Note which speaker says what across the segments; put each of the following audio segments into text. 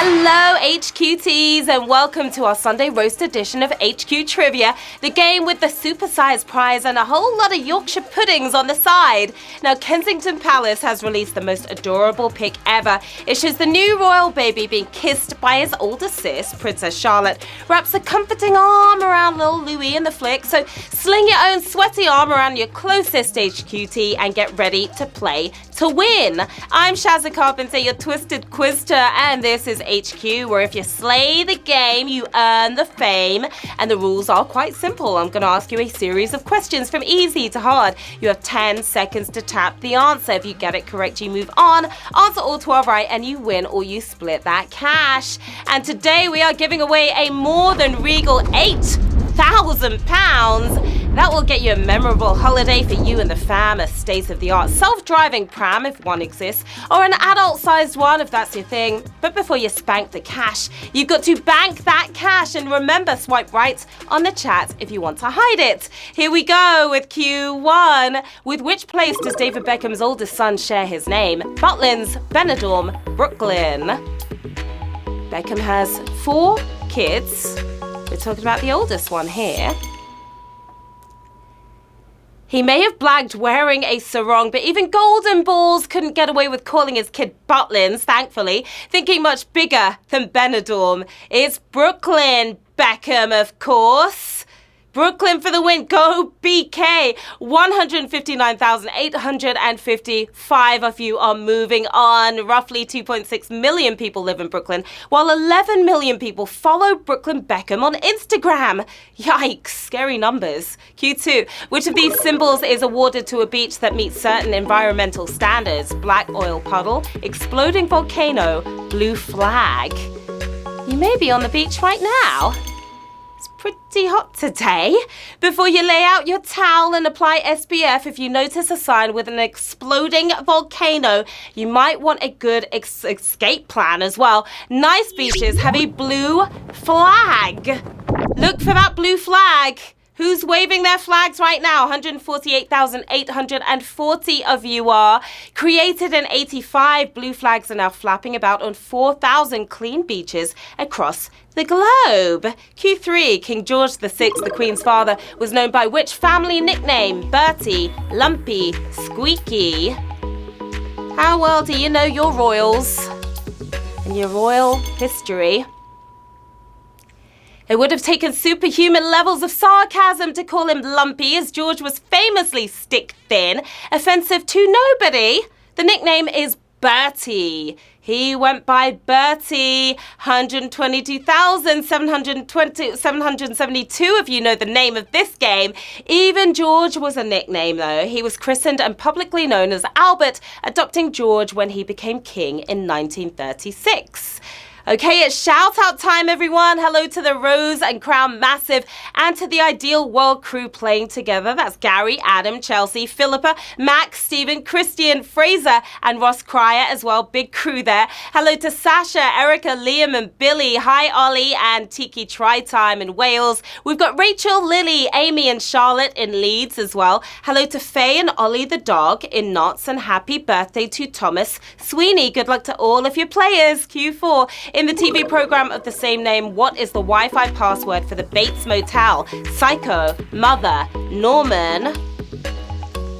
Speaker 1: Hello HQTs and welcome to our Sunday roast edition of HQ Trivia, the game with the supersized prize and a whole lot of Yorkshire puddings on the side. Now Kensington Palace has released the most adorable pic ever. It shows the new royal baby being kissed by his older sis, Princess Charlotte, wraps a comforting arm around little Louis in the flick, so sling your own sweaty arm around your closest HQT and get ready to play to win. I'm Sharon Carpenter, your twisted quizster, and this is HQ, where if you slay the game, you earn the fame. And the rules are quite simple. I'm going to ask you a series of questions from easy to hard. You have 10 seconds to tap the answer. If you get it correct, you move on. Answer all 12 right, and you win or you split that cash. And today we are giving away a more than regal £8,000. That will get you a memorable holiday for you and the fam, a state-of-the-art self-driving pram if one exists, or an adult-sized one if that's your thing. But before you spank the cash, you've got to bank that cash, and remember, swipe right on the chat if you want to hide it. Here we go with Q1. With which place does David Beckham's oldest son share his name? Butlins, Benidorm, Brooklyn. Beckham has 4 kids. We're talking about the oldest one here. He may have blagged wearing a sarong, but even Golden Balls couldn't get away with calling his kid Butlins, thankfully. Thinking much bigger than Benidorm. It's Brooklyn, Beckham, of course. Brooklyn for the win. Go BK. 159,855 of you are moving on. Roughly 2.6 million people live in Brooklyn, while 11 million people follow Brooklyn Beckham on Instagram. Yikes, scary numbers. Q2. Which of these symbols is awarded to a beach that meets certain environmental standards? Black oil puddle, exploding volcano, blue flag. You may be on the beach right now. Pretty hot today. Before you lay out your towel and apply SPF, if you notice a sign with an exploding volcano, you might want a good escape plan as well. Nice beaches have a blue flag. Look for that blue flag. Who's waving their flags right now? 148,840 of you are. Created in 85, blue flags are now flapping about on 4,000 clean beaches across the globe. Q3, King George VI, the Queen's father, was known by which family nickname? Bertie, Lumpy, Squeaky. How well do you know your royals and your royal history? It would have taken superhuman levels of sarcasm to call him Lumpy, as George was famously stick-thin, offensive to nobody. The nickname is Bertie. He went by Bertie. 122,772 of you know the name of this game. Even George was a nickname, though. He was christened and publicly known as Albert, adopting George when he became king in 1936. Okay, it's shout-out time, everyone. Hello to the Rose and Crown Massive and to the Ideal World crew playing together. That's Gary, Adam, Chelsea, Philippa, Max, Stephen, Christian, Fraser, and Ross Cryer as well. Big crew there. Hello to Sasha, Erica, Liam, and Billy. Hi, Ollie and Tiki Tri-Time in Wales. We've got Rachel, Lily, Amy, and Charlotte in Leeds as well. Hello to Faye and Ollie the dog in Notts, and happy birthday to Thomas Sweeney. Good luck to all of your players. Q4. In the TV program of the same name, what is the Wi-Fi password for the Bates Motel? Psycho, Mother, Norman.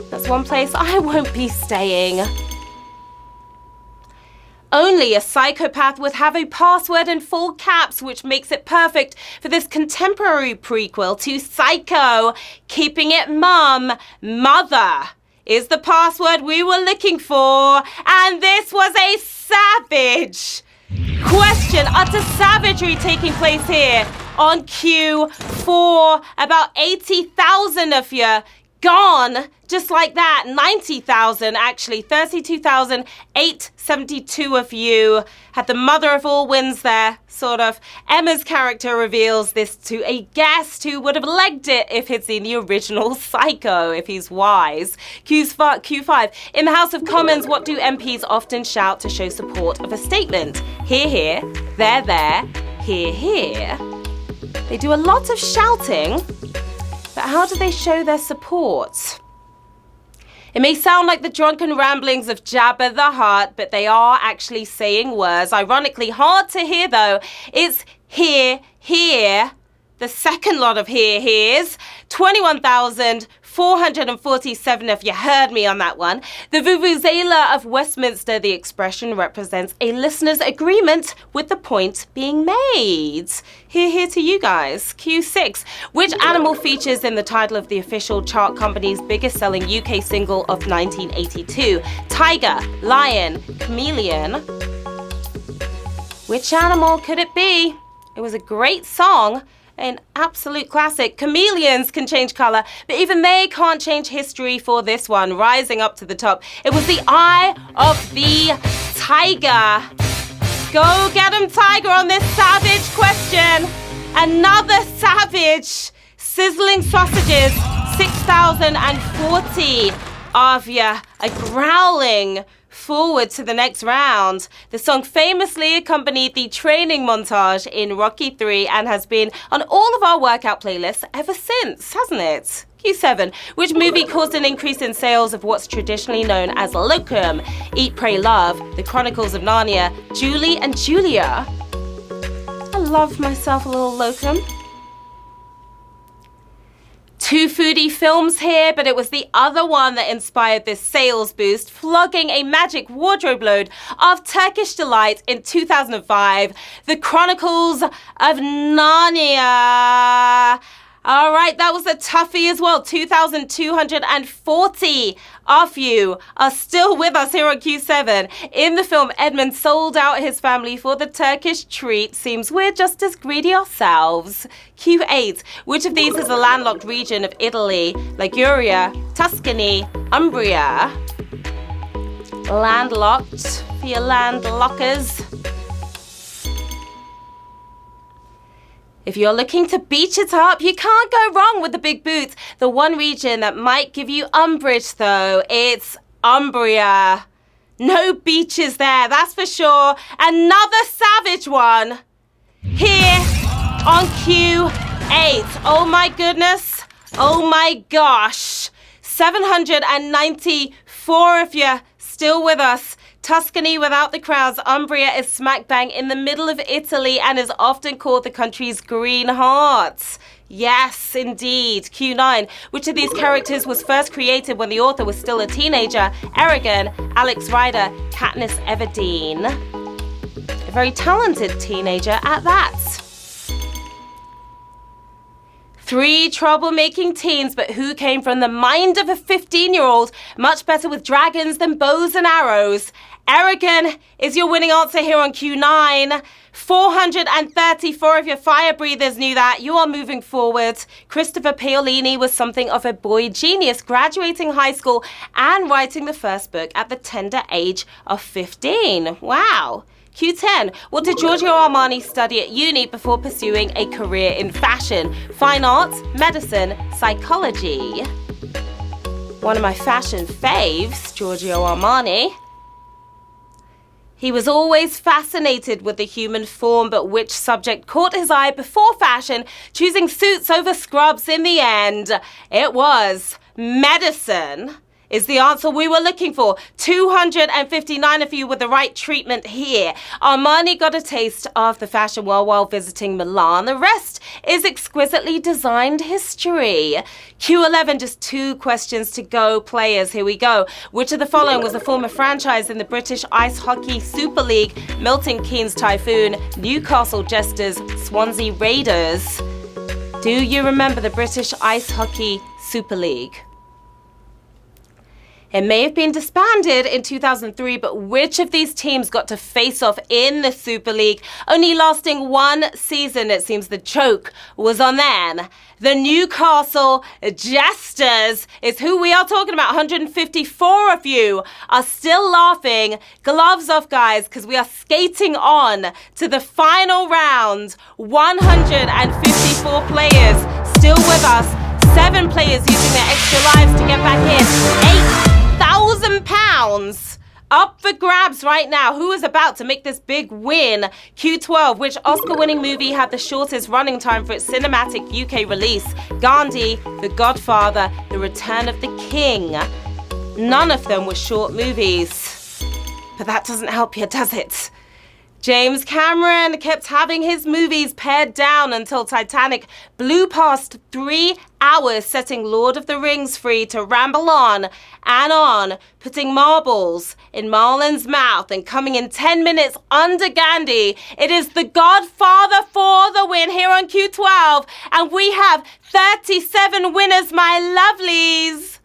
Speaker 1: That's one place I won't be staying. Only a psychopath would have a password in full caps, which makes it perfect for this contemporary prequel to Psycho. Keeping it mum. Mother is the password we were looking for, and this was a savage question. Utter savagery taking place here on Q4. About 80,000 of you gone just like that. 90,000 actually. 32,872 of you had the mother of all wins there, sort of. Emma's character reveals this to a guest who would have legged it if he'd seen the original Psycho, if he's wise. Q5. In the House of Commons, what do MPs often shout to show support of a statement? Hear, hear. There, there. Hear, hear. They do a lot of shouting, but how do they show their support? It may sound like the drunken ramblings of Jabba the Hutt, but they are actually saying words. Ironically, hard to hear though. It's here, here. The second lot of here's 21,447 if you heard me on that one. The Vuvuzela of Westminster, the expression represents a listener's agreement with the point being made. Here to you guys. Q6. Which animal features in the title of the official chart company's biggest selling UK single of 1982? Tiger, lion, chameleon. Which animal could it be? It was a great song. An absolute classic. Chameleons can change color, but even they can't change history for this one. Rising up to the top, it was the eye of the tiger. Go get him, tiger, on this savage question. Another savage. Sizzling sausages, 6,040 of you are growling forward to the next round. The song famously accompanied the training montage in Rocky III and has been on all of our workout playlists ever since, hasn't it? Q7. Which movie caused an increase in sales of what's traditionally known as locum? Eat, Pray, Love, The Chronicles of Narnia, Julie and Julia. I love myself a little locum. Two foodie films here, but it was the other one that inspired this sales boost, flogging a magic wardrobe load of Turkish delight in 2005, The Chronicles of Narnia. All right, that was a toughie as well. 2,240 of you are still with us here on Q7. In the film, Edmund sold out his family for the Turkish treat. Seems we're just as greedy ourselves. Q8. Which of these is a landlocked region of Italy? Liguria, Tuscany, Umbria. Landlocked for your landlockers. If you're looking to beach it up, you can't go wrong with the big boots. The one region that might give you umbrage, though, it's Umbria. No beaches there, that's for sure. Another savage one here on Q8. Oh my goodness. Oh my gosh. 794 of you still with us. Tuscany without the crowds. Umbria is smack bang in the middle of Italy and is often called the country's Green Heart. Yes, indeed. Q9. Which of these characters was first created when the author was still a teenager? Eragon, Alex Rider, Katniss Everdeen. A very talented teenager at that. 3 troublemaking teens, but who came from the mind of a 15-year-old? Much better with dragons than bows and arrows. Eragon is your winning answer here on Q9. 434 of your fire breathers knew that. You are moving forward. Christopher Paolini was something of a boy genius, graduating high school and writing the first book at the tender age of 15. Wow. Q10. What did Giorgio Armani study at uni before pursuing a career in fashion? Fine arts, medicine, psychology. One of my fashion faves, Giorgio Armani. He was always fascinated with the human form, but which subject caught his eye before fashion, choosing suits over scrubs in the end? It was medicine. Is the answer we were looking for. 259 of you with the right treatment here. Armani got a taste of the fashion world while visiting Milan. The rest is exquisitely designed history. Q11, just 2 questions to go, players. Here we go. Which of the following was a former franchise in the British Ice Hockey Super League? Milton Keynes Typhoon, Newcastle Jesters, Swansea Raiders. Do you remember the British Ice Hockey Super League? It may have been disbanded in 2003, but which of these teams got to face off in the Super League, only lasting 1 season? It seems the joke was on them. The Newcastle Jesters is who we are talking about. 154 of you are still laughing. Gloves off, guys, because we are skating on to the final round. 154 players still with us. 7 players using their extra lives to get back in. £8,000 up for grabs right now. Who is about to make this big win? Q12. Which Oscar-winning movie had the shortest running time for its cinematic UK release? Gandhi, The Godfather, The Return of the King. None of them were short movies. But that doesn't help you, does it? James Cameron kept having his movies pared down until Titanic blew past 3 hours, setting Lord of the Rings free to ramble on, putting marbles in Marlon's mouth and coming in 10 minutes under Gandhi. It is The Godfather for the win here on Q12, and we have 37 winners, my lovelies.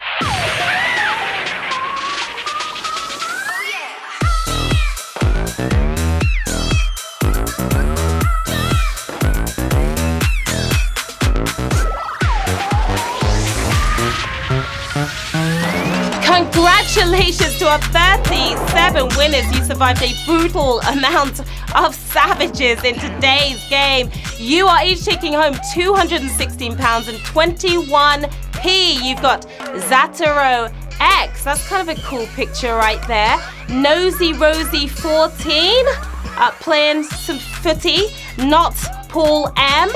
Speaker 1: Congratulations to our 37 winners. You survived a brutal amount of savages in today's game. You are each taking home £216.21. You've got Zataro X. That's kind of a cool picture right there. Nosy Rosie 14 playing some footy. Not Paul M.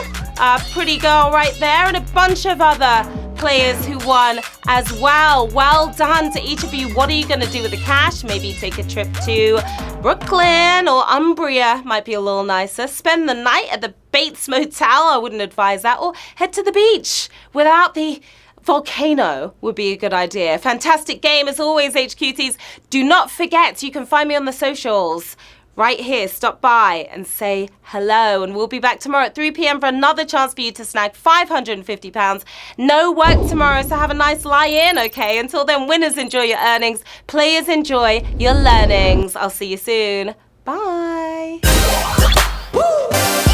Speaker 1: Pretty girl right there, and a bunch of other players who won as well. Well done to each of you. What are you going to do with the cash? Maybe take a trip to Brooklyn or Umbria. Might be a little nicer. Spend the night at the Bates Motel. I wouldn't advise that. Or head to the beach without the volcano would be a good idea. Fantastic game as always, HQTs. Do not forget, you can find me on the socials. Right here, stop by and say hello. And we'll be back tomorrow at 3 p.m. for another chance for you to snag £550. No work tomorrow, so have a nice lie-in, okay? Until then, winners enjoy your earnings. Players enjoy your learnings. I'll see you soon. Bye. Woo!